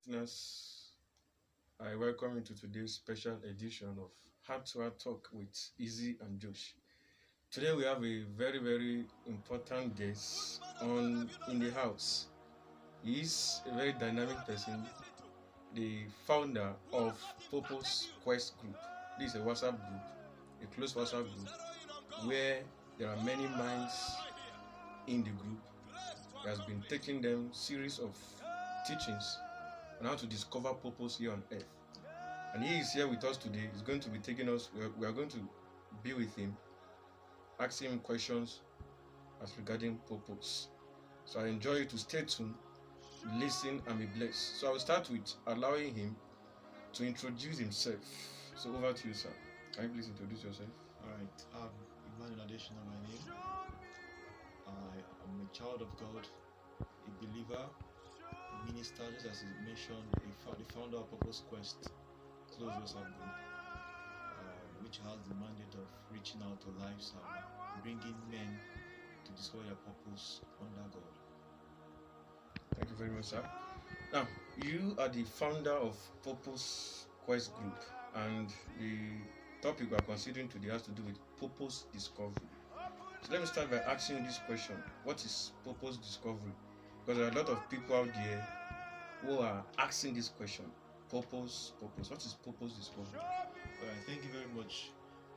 listeners, I welcome you to today's special edition of Heart to Heart Talk with Izzy and Josh. Today we have a very important guest on in the house. He is a very dynamic person, the founder of Purpose Quest Group. This is a WhatsApp group, a closed WhatsApp group, where there are many minds in the group. He has been taking them series of teachings on how to discover purpose here on earth. And he is here with us today. He's going to be taking us, we are going to be with him, asking him questions as regarding purpose. So I enjoy you to stay tuned, listen, and be blessed. So I will start with allowing him to introduce himself. So over to you, sir. Can you please introduce yourself? All right, Emmanuel Adesina, my name. I am a child of God, a believer, a minister, just as he mentioned, the founder of Purpose Quest, close WhatsApp group, which has the mandate of reaching out to lives and bringing men to discover their purpose under God. Thank you very much, sir. Now, you are the founder of Purpose Quest Group, and the topic we are considering today has to do with purpose discovery. So let me start by asking you this question: what is purpose discovery? Because there are a lot of people out there who are asking this question. Purpose. What is purpose discovery? All right, thank you very much.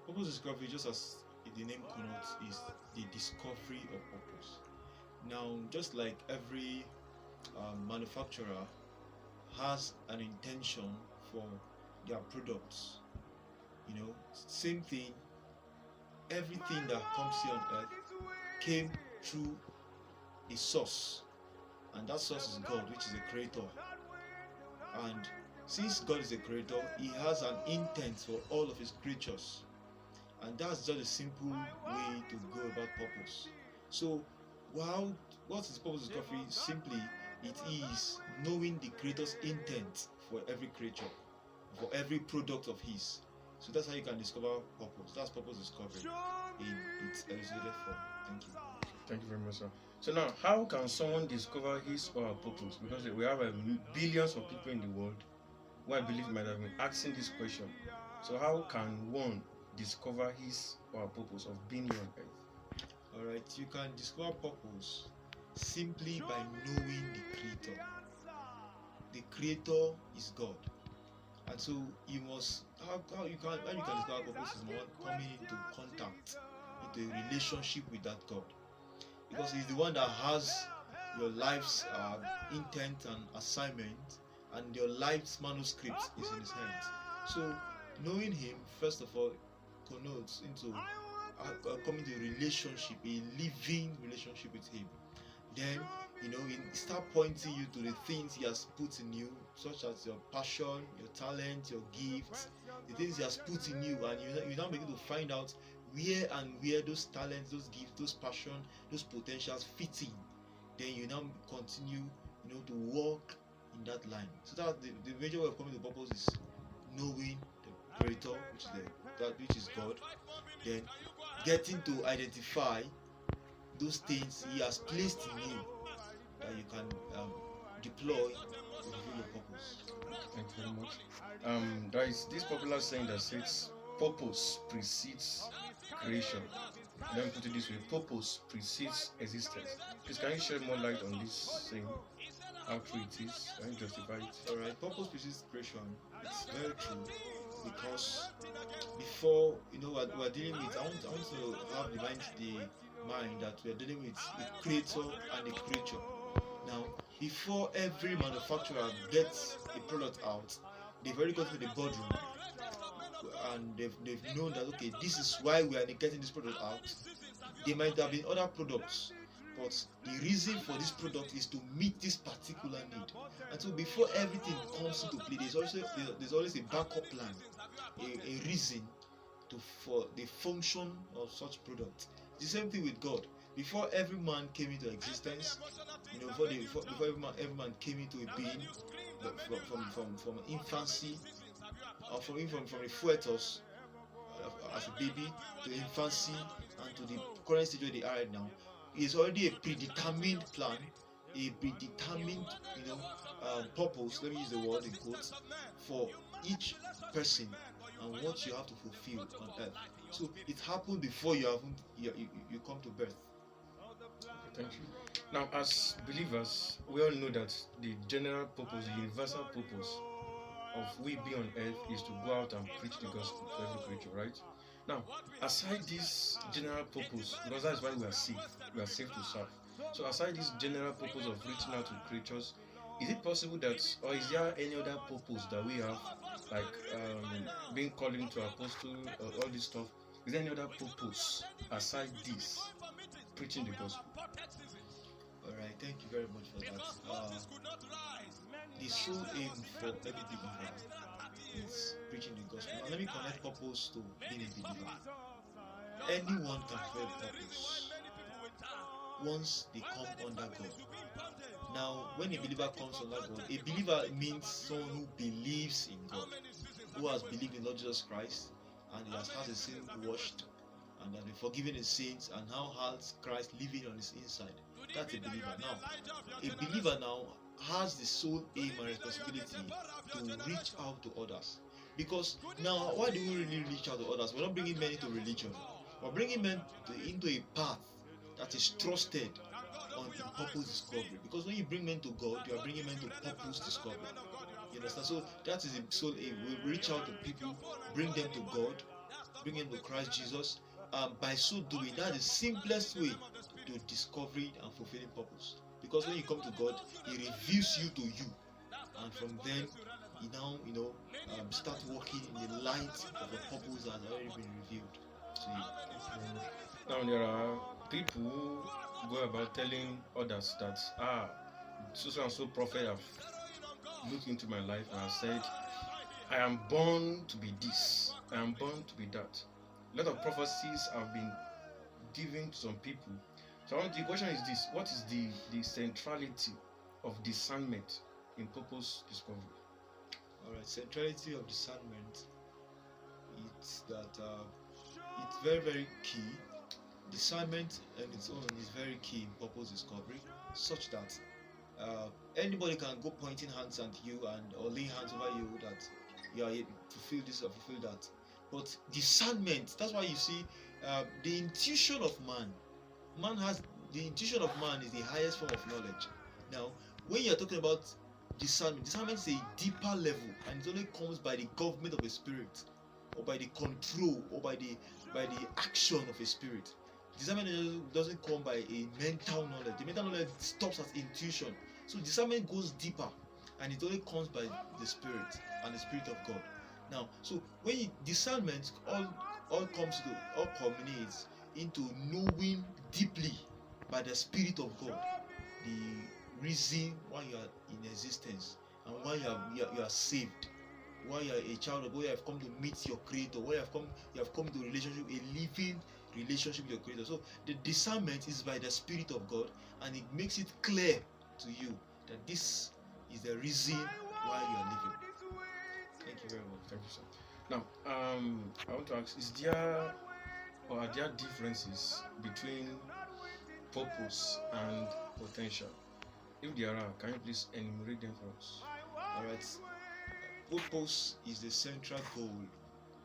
Purpose discovery, just as the name connotes, is the discovery of purpose. Now, just like every manufacturer has an intention for their products, same thing. Everything that comes here on earth came through a source, and that source is God, which is a creator. And since God is a creator, he has an intent for all of his creatures, and that's just a simple way to go about purpose. So what is purpose discovery? Simply, it is knowing the creator's intent for every creature, for every product of his. So that's how you can discover purpose. That's purpose discovery in its elucidated form. Thank you. Thank you very much, sir. So now, how can someone discover his or her purpose? Because we have billions of people in the world who I believe might have been asking this question. So how can one discover his or her purpose of being here on earth? All right, you can discover purpose simply by knowing the creator. The creator is God. And so you must how you can discover purpose is more coming into contact, into a relationship with that God, because he's the one that has your life's intent and assignment, and your life's manuscript is in his hands. So knowing him, first of all, connotes into coming to a relationship, a living relationship with him. Then he start pointing you to the things he has put in you, such as your passion, your talent, your gifts, the things he has put in you, and you now begin to find out where those talents, those gifts, those passion, those potentials fit in. Then you now continue to walk in that line. So that the major way of coming to purpose is knowing the creator, which is God. Then getting to identify those things he has placed in you that you can deploy to fulfill your purpose. Thank you very much. There is this popular saying that says purpose precedes creation. Let me put it this way: purpose precedes existence. Please, can you shed more light on this saying? How true it is? Can you justify it? Alright, purpose precedes creation. It's very true, because before we're dealing with, I want to have the mind that we're dealing with the creator and the creature. Now, before every manufacturer gets a product out, they've already gone to the boardroom and they've known that, okay, this is why we are getting this product out. There might have been other products, but the reason for this product is to meet this particular need. And so before everything comes into play, there's always a backup plan, a reason for the function of such product. The same thing with God. Before every man came into existence, before every man came into a being, from infancy, or from the fetus, as a baby, to infancy, and to the current stage where they are right now, is already a predetermined plan a predetermined, purpose. Let me use the word in quotes for each person and what you have to fulfill on earth. So it happened before you come to birth. Thank you. Now, as believers, we all know that the general purpose, the universal purpose of we being on earth is to go out and preach the gospel to every creature, right? Now, aside this general purpose, because that's why we are saved to serve. So, aside this general purpose of reaching out to creatures, is it possible that, or is there any other purpose that we have, like being called into apostle, all this stuff? Is there any other purpose aside this, preaching the gospel? All right, thank you very much for that. The sole aim for every believer is preaching the gospel. Now, let me connect purpose to being a believer. Anyone can fulfill purpose once they come under God. Now, when a believer comes under God, a believer means someone who believes in God, who has believed in Lord Jesus Christ, and he has had his sin washed, and has been forgiven his sins, and now has Christ living on his inside. That's a believer. Now, a believer now has the sole aim and responsibility to reach out to others. Because now, why do we really reach out to others? We're not bringing men into religion. We're bringing men into a path that is trusted on in purpose discovery. Because when you bring men to God, you are bringing men to purpose discovery. You understand? So that is the sole aim. We reach out to people, bring them to God, bring them to Christ Jesus. By so doing, that is the simplest way to discovering and fulfilling purpose. Because when you come to God, He reveals you to you, and from then you now start walking in the light of the purpose that has already been revealed to you. Now there are people who go about telling others that so and so prophet have looked into my life and have said, I am born to be this, I am born to be that. A lot of prophecies have been given to some people. So the question is this: what is the centrality of discernment in purpose discovery? All right, centrality of discernment. It's that it's very, very key. Discernment on its own is very key in purpose discovery, such that anybody can go pointing hands at you or laying hands over you that you are fulfill this or fulfill that. But discernment, that's why you see the intuition of man has the intuition of man is the highest form of knowledge. Now, when you're talking about discernment is a deeper level, and it only comes by the government of a spirit, or by the control, or by the action of a spirit. Discernment doesn't come by a mental knowledge. The mental knowledge stops at intuition. So discernment goes deeper, and it only comes by the spirit and the spirit of God. Now, so when discernment all culminates into knowing deeply by the spirit of God the reason why you are in existence and why you are saved, why you are a child of God, why you have come to meet your creator, why you have come to a relationship, a living relationship with your creator. So the discernment is by the spirit of God, and it makes it clear to you that this is the reason why you are living. Thank you very much. Thank you, sir. Now, I want to ask: is there or are there differences between purpose and potential? If there are, can you please enumerate them for us? All right. Purpose is the central goal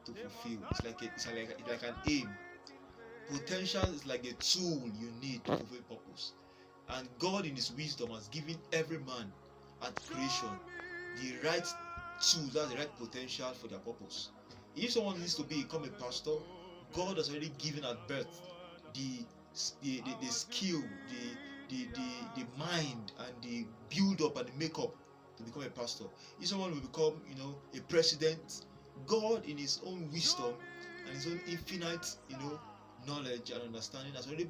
to fulfill. It's like an aim. Potential is like a tool you need to fulfill purpose. And God in His wisdom has given every man at creation the right tool, that's the right potential for their purpose. If someone needs to become a pastor, God has already given at birth the skill, the mind, and the build up and the makeup to become a pastor. If someone will become, a president, God in His own wisdom and His own infinite, knowledge and understanding has already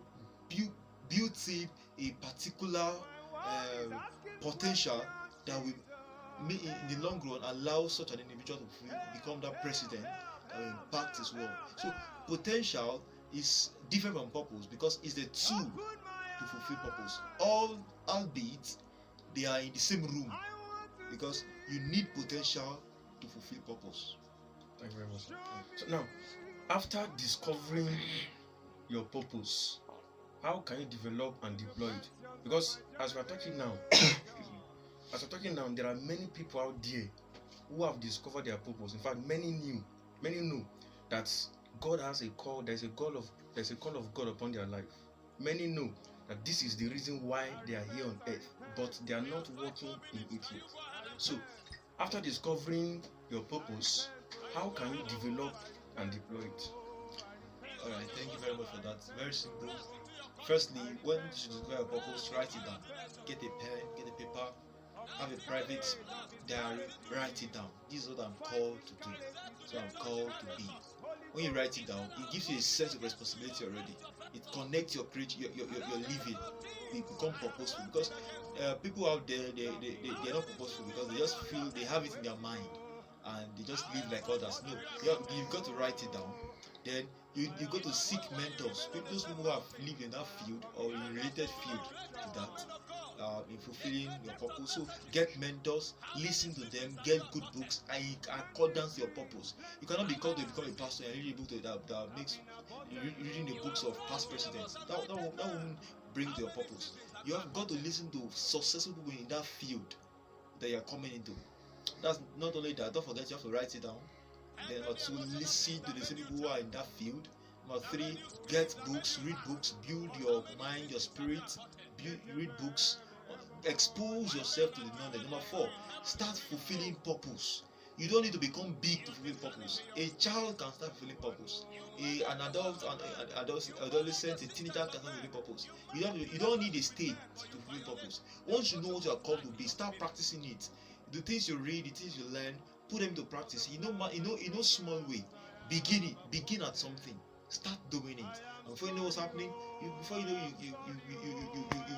built in a particular potential that will, in the long run, allow such an individual to become that president that will impact his world. So potential is different from purpose because it's the tool to fulfill purpose. Albeit they are in the same room, because you need potential to fulfill purpose. Thank you very much. So now, after discovering your purpose, how can you develop and deploy it? Because as we're talking now, there are many people out there who have discovered their purpose. In fact, many know that God has a call. There's a call of God upon their life. Many know that this is the reason why they are here on earth, but they are not working in it yet. So, after discovering your purpose, how can you develop and deploy it? All right, thank you very much for that. Very simple. Firstly, when you discover your purpose, write it down. Get a pen, get a paper, have a private diary, write it down. This is what I'm called to do. So I'm called to be. When you write it down, it gives you a sense of responsibility already. It connects your living. You become purposeful because people out there they're not purposeful because they just feel they have it in their mind and they just live like others. No, you've got to write it down. Then you got to seek mentors, those people who have lived in that field or in a related field to that, in fulfilling your purpose. So get mentors, listen to them, get good books, and accordance to your purpose. You cannot be called to become a pastor and read a book that makes reading the books of past presidents. That won't bring to your purpose. You have got to listen to successful people in that field that you are coming into. That's not only that. Don't forget you have to write it down. Then number two, listen to the same people who are in that field. Number three, get books, read books, build your mind, your spirit, read books, expose yourself to the knowledge. Number four, start fulfilling purpose. You don't need to become big to fulfill purpose. A child can start fulfilling purpose. An adolescent, a teenager can start fulfilling purpose. You don't need a state to fulfill purpose. Once you know what you are called to be, start practicing it. The things you read, the things you learn, put them into practice. In no small way. Begin at something. Start doing it. And before you know what's happening, you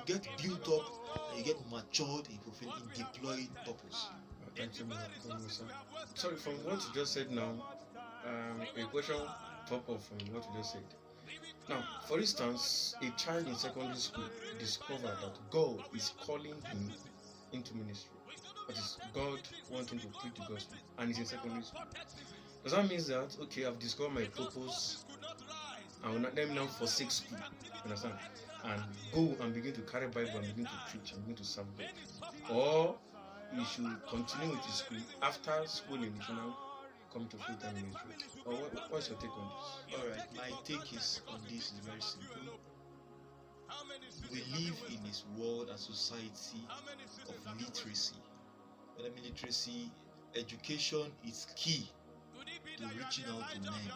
get built up and you get matured in fulfilling, in deploying purpose. Thank you, sir. Sorry, from what you just said now, a question pop up from what you just said. Now, for instance, a child in secondary school discovered that God is calling him into ministry. That is, God wants him to preach the gospel, and he's in secondary school. Does that mean that, okay, I've discovered my purpose, I will not let me now forsake school, understand, and go and begin to carry Bible and begin to preach and begin to serve God? Or he should continue with his school after schooling, he should now come to full-time ministry? Or what's your take on this? Alright, my take is on this is very simple. We live in this world and society of literacy. When I mean literacy, education is key to reaching out to men.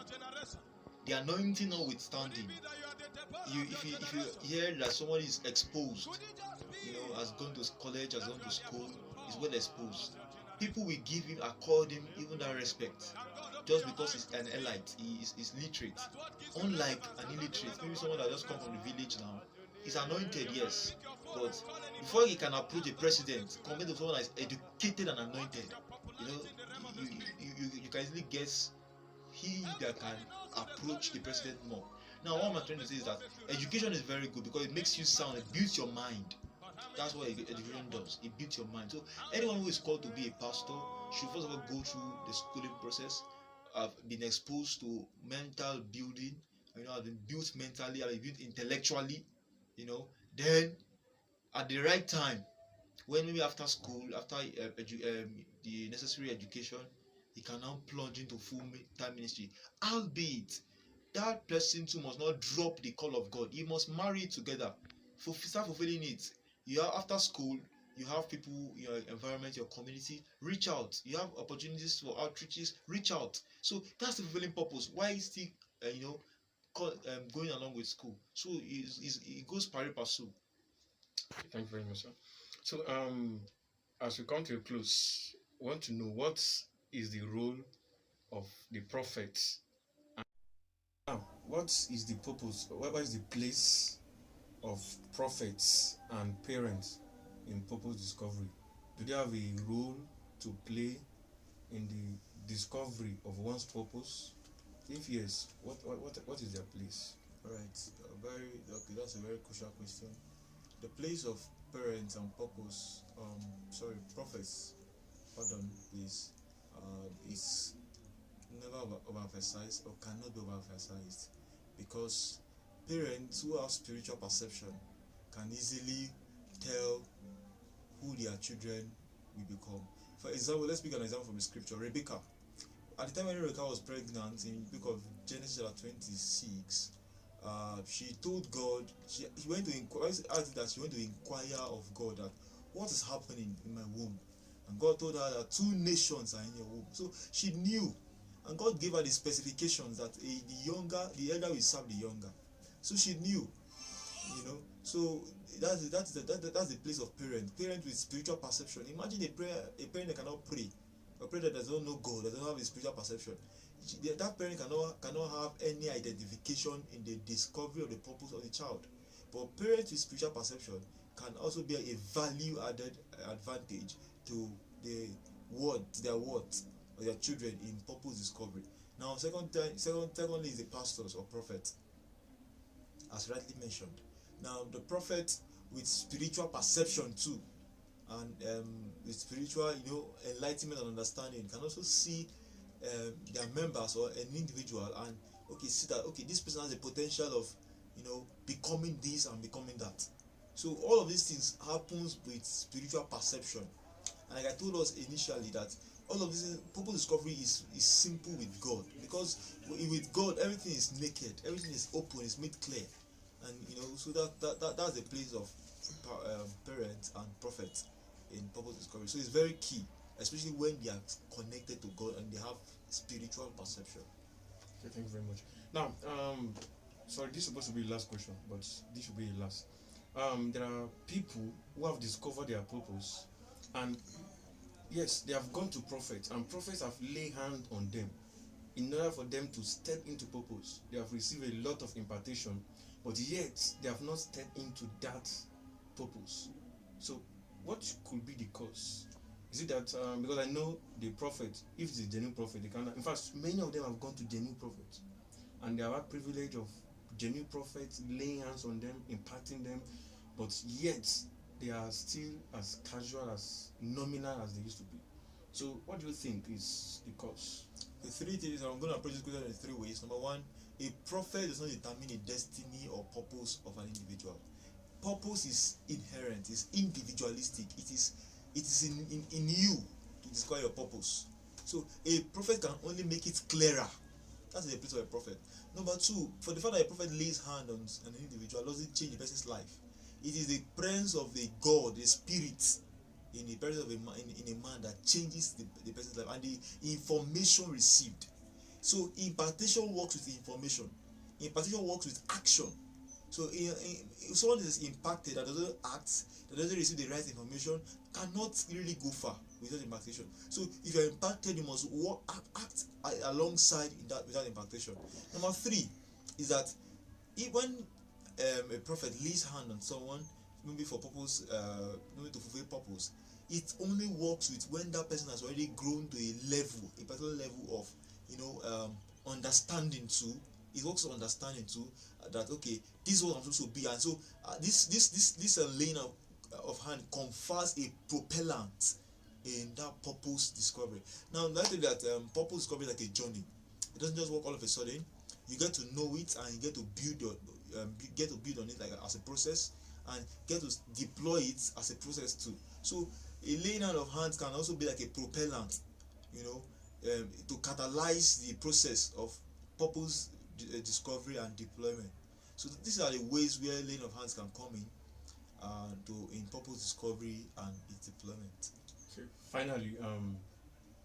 The anointing notwithstanding, if you hear that someone is exposed, has gone to college, has gone to school, is well exposed, people will give him, accord him even that respect, just because he's an elite, he's literate. Unlike an illiterate, maybe someone that just come from the village now, he's anointed, yes, but before he can approach a president, compared to someone that is educated and anointed, you can easily guess he that can approach the president more. Now, what I'm trying to say is that education is very good because it makes you sound, it builds your mind. That's what education does. It builds your mind. So anyone who is called to be a pastor should first of all go through the schooling process, have been exposed to mental building, have been built mentally, have been built intellectually, then at the right time, when maybe after school, after the necessary education, he can now plunge into full-time ministry. Albeit, that person too must not drop the call of God. He must marry it together. Start fulfilling it. After school, you have people, your environment, your community, reach out. You have opportunities for outreaches, reach out. So that's the fulfilling purpose. Why is still, going along with school? So it goes pari passu. Thank you very much, sir. So, as we come to a close, I want to know what is the role of the prophets. Now, what is the purpose? What is the place of prophets and parents in purpose discovery? Do they have a role to play in the discovery of one's purpose? If yes, what is their place? Right, that's a very crucial question. The place of parents and purpose, prophets, is never overemphasized or cannot be overemphasized, because parents who have spiritual perception can easily tell who their children will become. For example, let's pick an example from the scripture. Rebecca, at the time when Rebecca was pregnant, in the book of Genesis chapter 26, she told God, she went to inquire, that she went to inquire of God that what is happening in my womb. And God told her that 2 nations are in your womb. So she knew, and God gave her the specifications that the elder will serve the younger. So she knew, So that's the place of parent with spiritual perception. Imagine a parent that cannot pray, a parent that does not know God, that does not have a spiritual perception. That parent cannot have any identification in the discovery of the purpose of the child. But parents with spiritual perception can also be a value added advantage to their worth or their children in purpose discovery. Now, secondly is the pastors or prophets, as rightly mentioned. Now, the prophet with spiritual perception too, and with spiritual, enlightenment and understanding, can also see their members or an individual and see that this person has the potential of becoming this and becoming that. So all of these things happens with spiritual perception. And like I told us initially, that all of this purpose discovery is simple with God, because with God everything is naked, everything is open, it's made clear. And so that's the place of parents and prophets in purpose discovery. So it's very key, especially when they are connected to God and they have spiritual perception. Okay, thank you very much. Now, sorry, this is supposed to be the last question, but this should be the last. There are people who have discovered their purpose, and yes, they have gone to prophets, and prophets have laid hand on them in order for them to step into purpose. They have received a lot of impartation, but yet they have not stepped into that purpose. So what could be the cause? Is it that because I know the prophet, if it's a genuine prophet, they can. In fact, many of them have gone to genuine prophets, and they have had privilege of genuine prophets laying hands on them, imparting them, but yet they are still as casual, as nominal as they used to be. So what do you think is the cause? The 3 things, I'm going to approach this question in 3 ways. Number 1, a prophet does not determine the destiny or purpose of an individual. Purpose is inherent, is individualistic. It is in you to discover your purpose. So a prophet can only make it clearer. That's the place of a prophet. Number 2, for the fact that a prophet lays hand on an individual doesn't change the person's life. It is the presence of the God, the spirit, in the presence of a man that changes the person's life, and the information received. So impartation works with information. Impartation works with action. So if someone is impacted that doesn't act, that doesn't receive the right information, cannot really go far without impartation. So if you're impacted, you must act alongside without impartation. Number 3 is that when a prophet lays hand on someone, maybe for purpose, maybe to fulfill purpose, it only works with when that person has already grown to a particular level of understanding too. It works on understanding too, that this is what I'm supposed to be, and so this laying of hand confers a propellant in that purpose discovery. Now, let's say that purpose discovery is like a journey. It doesn't just work all of a sudden. You get to know it, and you get to build on it like as a process, and get to deploy it as a process too. So a laying on of hands can also be like a propellant, to catalyze the process of purpose discovery and deployment. So these are the ways where laying of hands can come in purpose discovery and its deployment. Okay. Finally,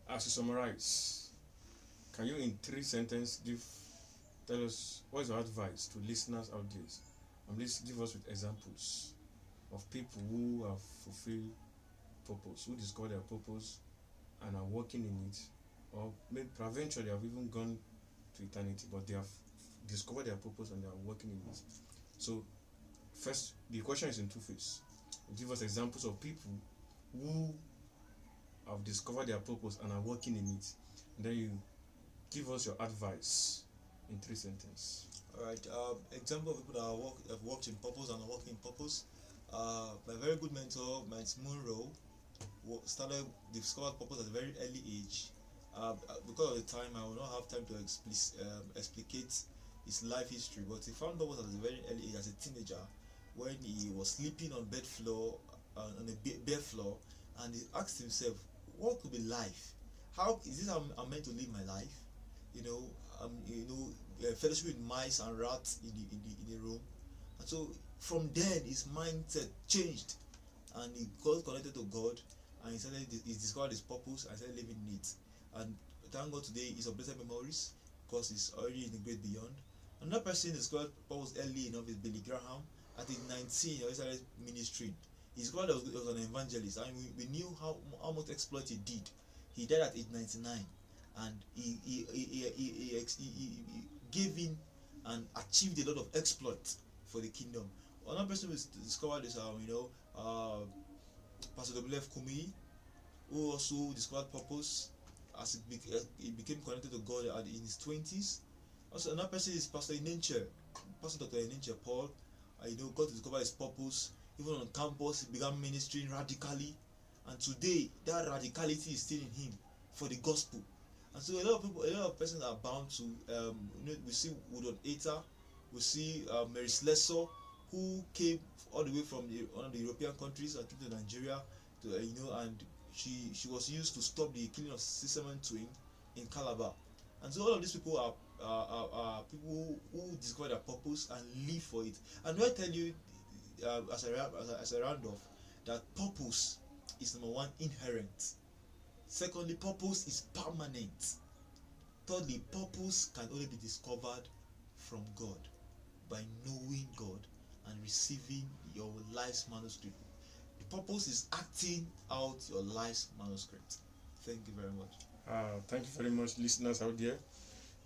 as you summarize, can you in 3 sentences tell us what is your advice to listeners out there? Please give us with examples of people who have fulfilled purpose, who discovered their purpose and are working in it, or maybe eventually they have even gone to eternity, but they have discovered their purpose and they are working in it. So first, the question is in 2 phases. Give us examples of people who have discovered their purpose and are working in it, and then you give us your advice in 3 sentences. Alright, example of people that have worked in purpose and are working in purpose. My very good mentor, Miles Monroe, discovered purpose at a very early age. Because of the time, I will not have time to explicate his life history, but he found purpose at a very early age as a teenager when he was sleeping on on a bare floor, and he asked himself, what could be life? How is this how I'm meant to live my life? Fellowship with mice and rats in the room. And so from then his mindset changed, and he got connected to God, and he discovered his purpose and started living it. And thank God today he's of blessed memories because he's already in the great beyond. Another person discovered purpose early enough is Billy Graham. At age 19, he started ministering. He discovered he was an evangelist, and we knew how much exploit he did. He died at age 99, and he gave in and achieved a lot of exploit for the kingdom. Another person who discovered is Pastor W.F. Kumuyi, who also discovered purpose as he became connected to God in his 20s. Also, another person is Pastor Enenche, Pastor Dr. Enenche Paul. Got to discover his purpose. Even on campus, he began ministering radically, and today that radicality is still in him for the gospel. And so a lot of persons are bound to. We see Woodward Eta, we see Mary Slessor, who came all the way from one of the European countries and came to Nigeria, and she was used to stop the killing of Sisemen Twin in Calabar. And so all of these people are people who discover their purpose and live for it. And I tell you, as a round off, that purpose is number one, inherent. Secondly, purpose is permanent. Thirdly, purpose can only be discovered from God by knowing God and receiving your life's manuscript. The purpose is acting out your life's manuscript. Thank you very much. Thank you very much, listeners out there.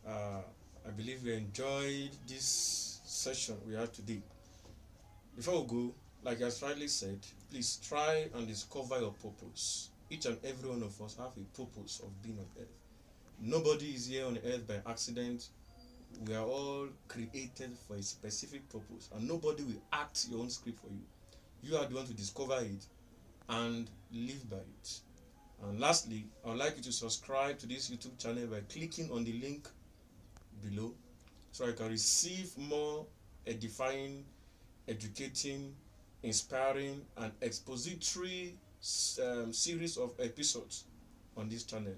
I believe you enjoyed this session we had today. Before we go, like I rightly said, please try and discover your purpose. Each and every one of us have a purpose of being on earth. Nobody is here on earth by accident. We are all created for a specific purpose, and nobody will act your own script for you. You are the one to discover it and live by it. And lastly, I would like you to subscribe to this YouTube channel by clicking on the link below, so I can receive more edifying, educating, inspiring, and expository series of episodes on this channel.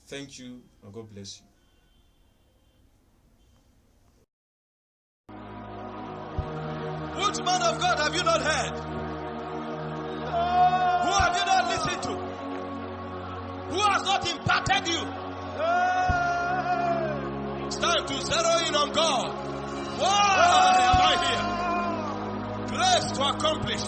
Thank you, and God bless you. Which man of God have you not heard? Who have you not listened to? Who has not impacted you? It's time to zero in on God. Why am I here? Grace to accomplish